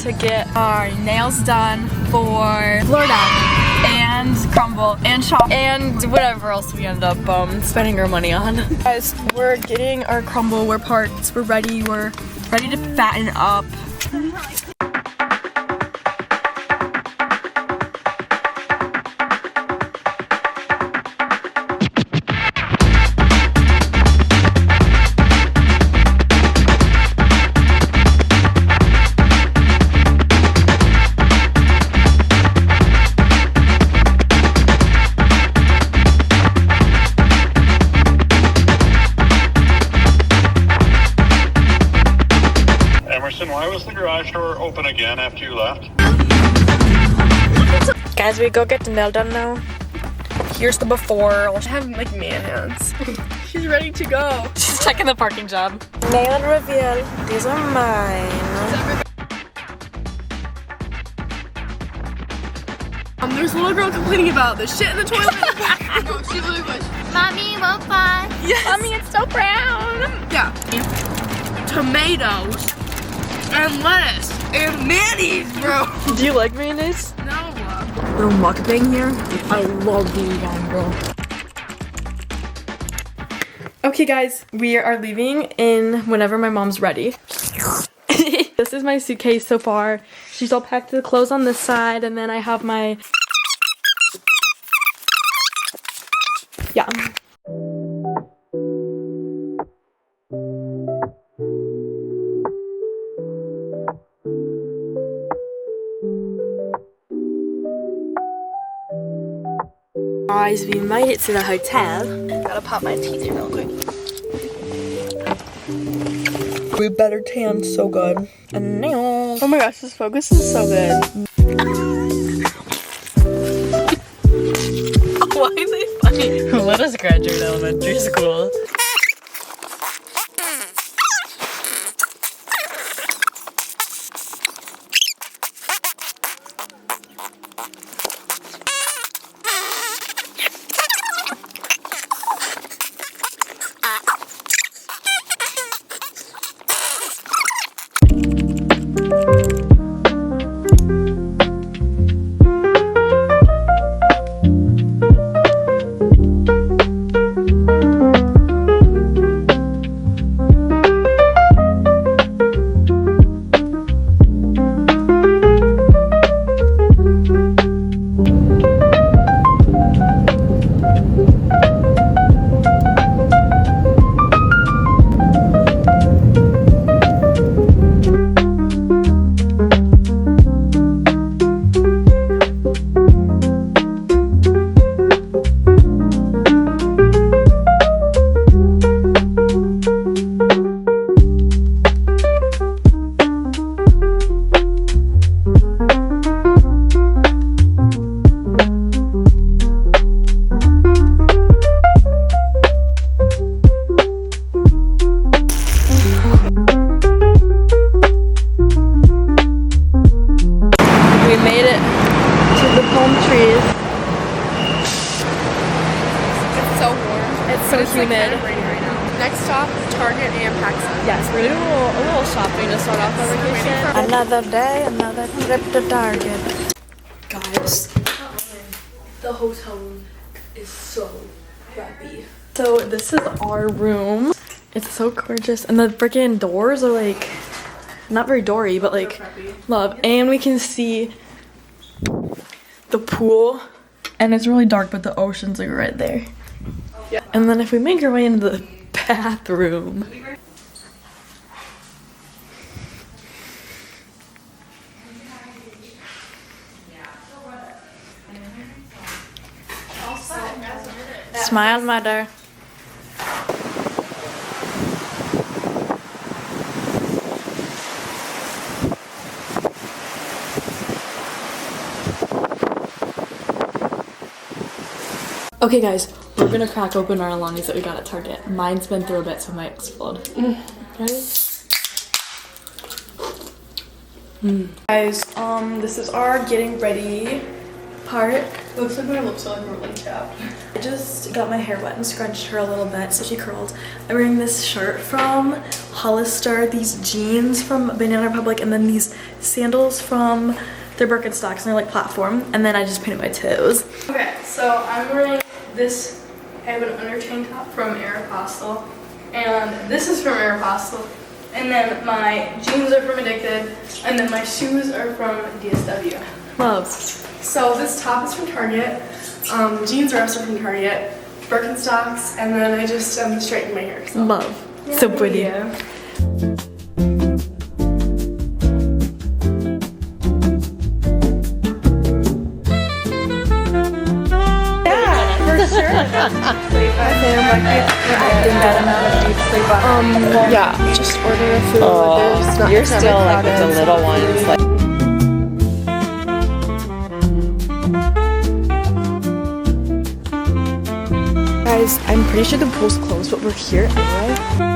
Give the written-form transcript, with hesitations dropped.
to get our nails done for Florida and crumbl and shop and whatever else we end up spending our money on. Guys, we're getting our crumbl, we're parked, we're ready to fatten up. Why was the garage door open again after you left? Guys, we go get the nail done now. Here's the before. I have like man hands. She's ready to go. She's checking the parking job. Nail reveal. These are mine. There's a little girl complaining about the shit in the toilet. No, she literally was. Mommy, won't fly. Yes. Mommy, it's so brown. Yeah. Tomatoes. And lettuce and mayonnaise, bro. Do you like mayonnaise? No. Little mukbang here. I love these on, bro. Okay, guys, we are leaving in whenever my mom's ready. This is my suitcase so far. She's all packed the clothes on this side, and then I have my Guys, we made it to the hotel. Gotta pop my teeth here real quick. We better tan so good. And now, oh my gosh, this focus is so good. Why is it funny? Let us graduate elementary school. Humid. Next stop, Target and PacSun. Yes, we're doing a little shopping to start off our vacation. Another day, another trip to Target. Guys, the hotel room is so crappy. So this is our room. It's so gorgeous, and the freaking doors are like not very doory, but like love. And we can see the pool, and it's really dark, but the ocean's like right there. Yeah. And then if we make our way into the bathroom, smile, mother. Okay guys, we're gonna crack open our Alani's that we got at Target. Mine's been through a bit, so it might explode. Ready? Guys, this is our getting ready part. Looks like my lips are like really chapped. I just got my hair wet and scrunched her a little bit so she curled. I'm wearing this shirt from Hollister, these jeans from Banana Republic, and then these sandals from their Birkenstocks, and they're like platform, and then I just painted my toes. Okay, so I'm wearing this. I have an under tank top from Aeropostale, and this is from Aeropostale, and then my jeans are from Addicted, and then my shoes are from DSW. Love. So this top is from Target, jeans are also from Target, Birkenstocks, and then I just straightened my hair. So. Love. So pretty. Yeah. Yeah, just order a food. Oh, you're still like with the little ones. Like guys, I'm pretty sure the pool's closed, but we're here anyway.